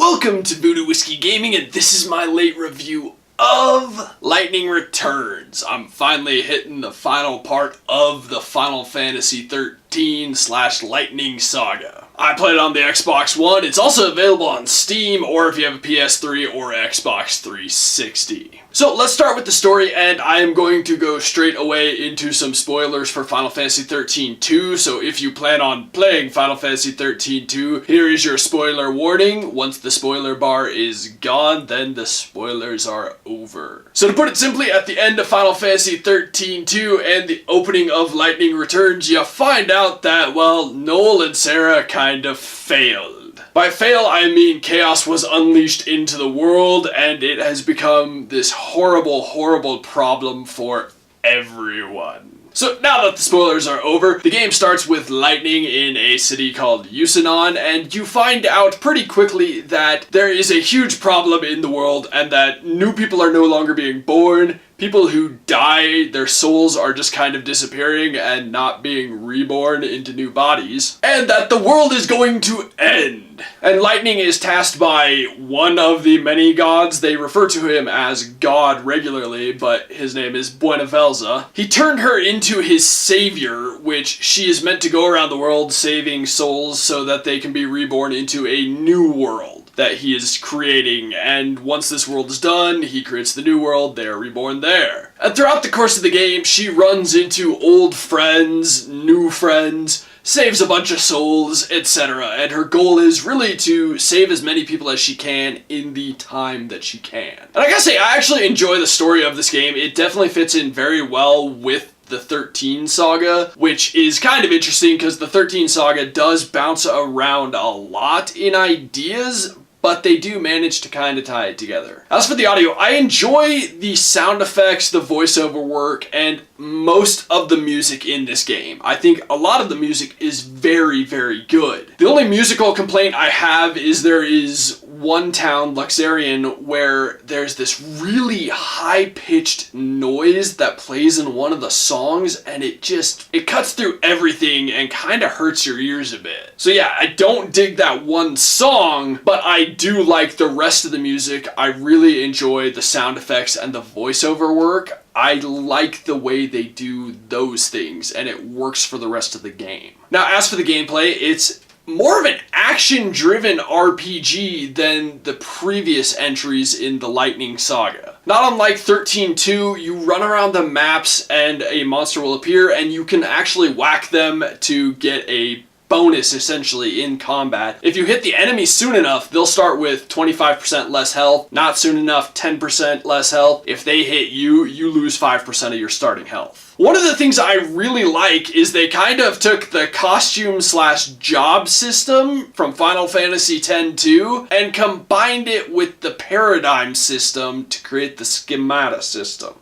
Welcome to Voodoo Whiskey Gaming, and this is my late review of Lightning Returns. I'm finally hitting the final part of the Final Fantasy XIII / Lightning Saga. I played it on the Xbox One. It's also available on Steam, or if you have a PS3 or Xbox 360. So let's start with the story, and I am going to go straight away into some spoilers for Final Fantasy XIII 2. So if you plan on playing Final Fantasy XIII 2, here is your spoiler warning. Once the spoiler bar is gone, then the spoilers are over. So to put it simply, at the end of Final Fantasy XIII 2 and the opening of Lightning Returns, you find out that, well, Noel and Sarah kind of failed. By fail, I mean chaos was unleashed into the world, and it has become this horrible, horrible problem for everyone. So now that the spoilers are over, the game starts with lightning in a city called Yusanon, and you find out pretty quickly that there is a huge problem in the world and that new people are no longer being born. People who die, their souls are just kind of disappearing and not being reborn into new bodies. And that the world is going to end. And Lightning is tasked by one of the many gods. They refer to him as God regularly, but his name is Buenavelza. He turned her into his savior, which she is meant to go around the world saving souls so that they can be reborn into a new world that he is creating, and once this world is done, he creates the new world, they are reborn there. And throughout the course of the game, she runs into old friends, new friends, saves a bunch of souls, etc. And her goal is really to save as many people as she can in the time that she can. And I gotta say, I actually enjoy the story of this game. It definitely fits in very well with the XIII Saga, which is kind of interesting because the XIII Saga does bounce around a lot in ideas, but they do manage to kind of tie it together. As for the audio, I enjoy the sound effects, the voiceover work, and most of the music in this game. I think a lot of the music is very, very good. The only musical complaint I have is there is one town, Luxarian, where there's this really high-pitched noise that plays in one of the songs, and it cuts through everything and kind of hurts your ears a bit. So yeah, I don't dig that one song, but I do like the rest of the music. I really enjoy the sound effects and the voiceover work. I like the way they do those things, and it works for the rest of the game. Now, as for the gameplay, it's more of an action-driven RPG than the previous entries in the Lightning Saga. Not unlike XIII 2, you run around the maps and a monster will appear, and you can actually whack them to get a bonus essentially in combat. If you hit the enemy soon enough, they'll start with 25% less health. Not soon enough, 10% less health. If they hit you, you lose 5% of your starting health. One of the things I really like is they kind of took the costume/job system from Final Fantasy X-2 and combined it with the paradigm system to create the schemata system.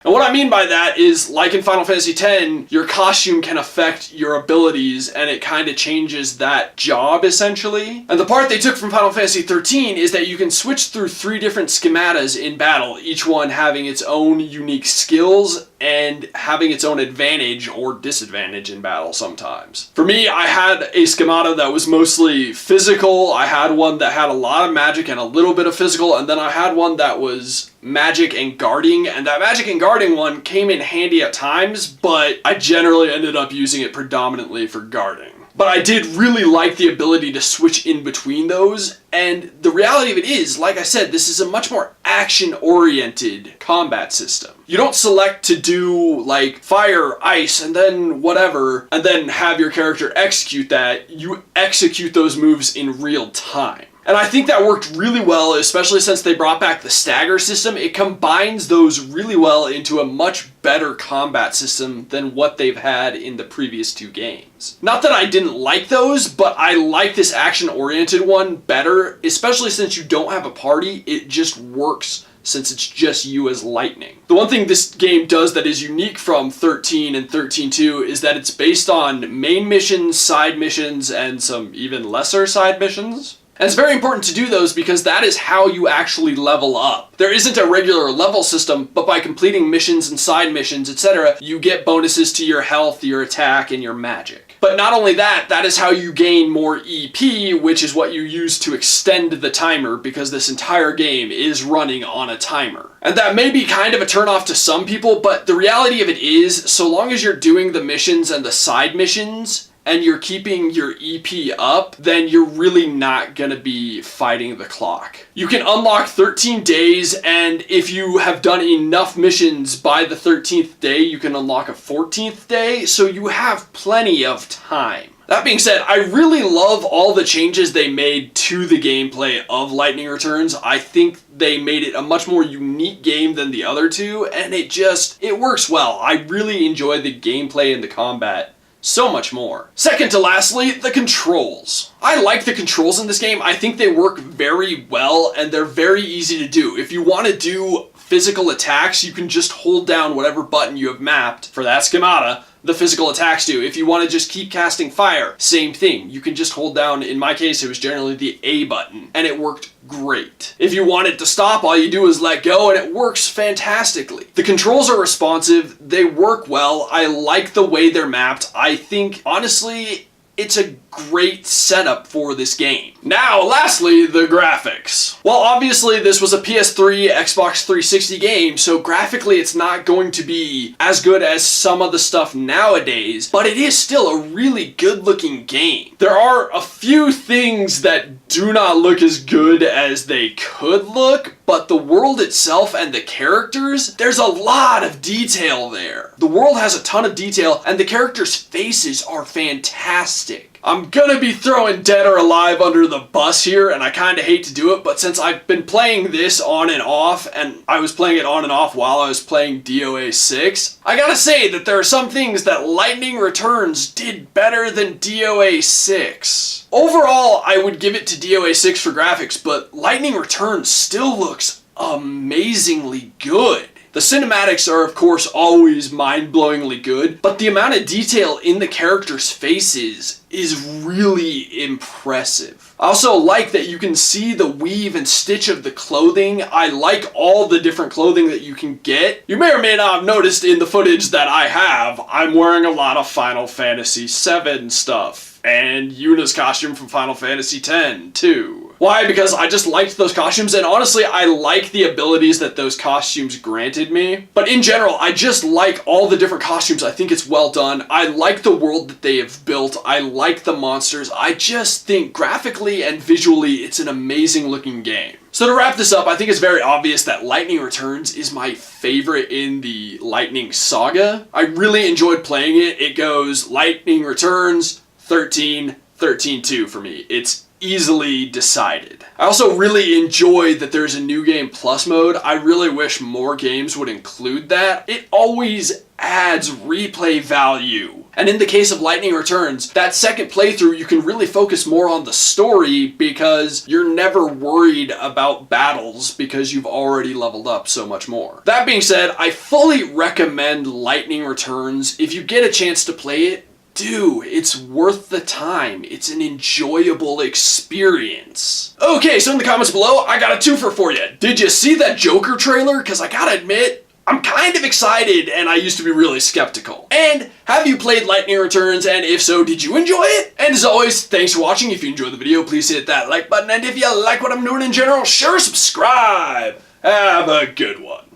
And what I mean by that is, like in Final Fantasy X, your costume can affect your abilities, and it kind of changes that job, essentially. And the part they took from Final Fantasy XIII is that you can switch through 3 different schematas in battle, each one having its own unique skills and having its own advantage or disadvantage in battle sometimes. For me, I had a schemata that was mostly physical, I had one that had a lot of magic and a little bit of physical, and then I had one that was magic and guarding, and that magic and guarding one came in handy at times, but I generally ended up using it predominantly for guarding. But I did really like the ability to switch in between those, and the reality of it is, like I said, this is a much more action-oriented combat system. You don't select to do, like, fire, ice, and then whatever, and then have your character execute that. You execute those moves in real time. And I think that worked really well, especially since they brought back the stagger system. It combines those really well into a much better combat system than what they've had in the previous 2 games. Not that I didn't like those, but I like this action-oriented one better, especially since you don't have a party. It just works since it's just you as Lightning. The one thing this game does that is unique from XIII and XIII 2 is that it's based on main missions, side missions, and some even lesser side missions. And it's very important to do those because that is how you actually level up. There isn't a regular level system, but by completing missions and side missions, etc., you get bonuses to your health, your attack, and your magic. But not only that, that is how you gain more EP, which is what you use to extend the timer, because this entire game is running on a timer. And that may be kind of a turnoff to some people, but the reality of it is, so long as you're doing the missions and the side missions, and you're keeping your EP up, then you're really not gonna be fighting the clock. You can unlock 13 days, and if you have done enough missions by the 13th day, you can unlock a 14th day, so you have plenty of time. That being said, I really love all the changes they made to the gameplay of Lightning Returns. I think they made it a much more unique game than the other two, and it works well. I really enjoy the gameplay and the combat so much more. Second to lastly, the controls. I like the controls in this game. I think they work very well and they're very easy to do. If you want to do physical attacks, you can just hold down whatever button you have mapped for that schemata. The physical attacks do. If you want to just keep casting fire, same thing. You can just hold down, in my case, it was generally the A button, and it worked great. If you want it to stop, all you do is let go, and it works fantastically. The controls are responsive, they work well, I like the way they're mapped. I think, honestly, it's a great setup for this game. Now, lastly, the graphics. Well, obviously this was a PS3, Xbox 360 game, so graphically it's not going to be as good as some of the stuff nowadays, but it is still a really good looking game. There are a few things that do not look as good as they could look, but the world itself and the characters, there's a lot of detail there. The world has a ton of detail, and the characters' faces are fantastic. I'm gonna be throwing Dead or Alive under the bus here, and I kinda hate to do it, but since I've been playing this on and off, and I was playing it on and off while I was playing DOA 6, I gotta say that there are some things that Lightning Returns did better than DOA 6. Overall, I would give it to DOA 6 for graphics, but Lightning Returns still looks amazingly good. The cinematics are, of course, always mind-blowingly good, but the amount of detail in the characters' faces is really impressive. I also like that you can see the weave and stitch of the clothing. I like all the different clothing that you can get. You may or may not have noticed in the footage that I have, I'm wearing a lot of Final Fantasy VII stuff, and Yuna's costume from Final Fantasy X, too. Why? Because I just liked those costumes, and honestly, I like the abilities that those costumes granted me. But in general, I just like all the different costumes. I think it's well done. I like the world that they have built. I like the monsters. I just think graphically and visually, it's an amazing looking game. So to wrap this up, I think it's very obvious that Lightning Returns is my favorite in the Lightning Saga. I really enjoyed playing it. It goes Lightning Returns, 13, 13-2 for me. It's easily decided. I also really enjoy that there's a new game plus mode. I really wish more games would include that. It always adds replay value. And in the case of Lightning Returns, that second playthrough you can really focus more on the story because you're never worried about battles because you've already leveled up so much more. That being said, I fully recommend Lightning Returns. If you get a chance to play it, do. It's worth the time. It's an enjoyable experience. Okay, so in the comments below, I got a twofer for you. Did you see that Joker trailer? Because I gotta admit, I'm kind of excited, and I used to be really skeptical. And have you played Lightning Returns, and if so, did you enjoy it? And as always, thanks for watching. If you enjoyed the video, please hit that like button, and if you like what I'm doing in general, sure subscribe. Have a good one.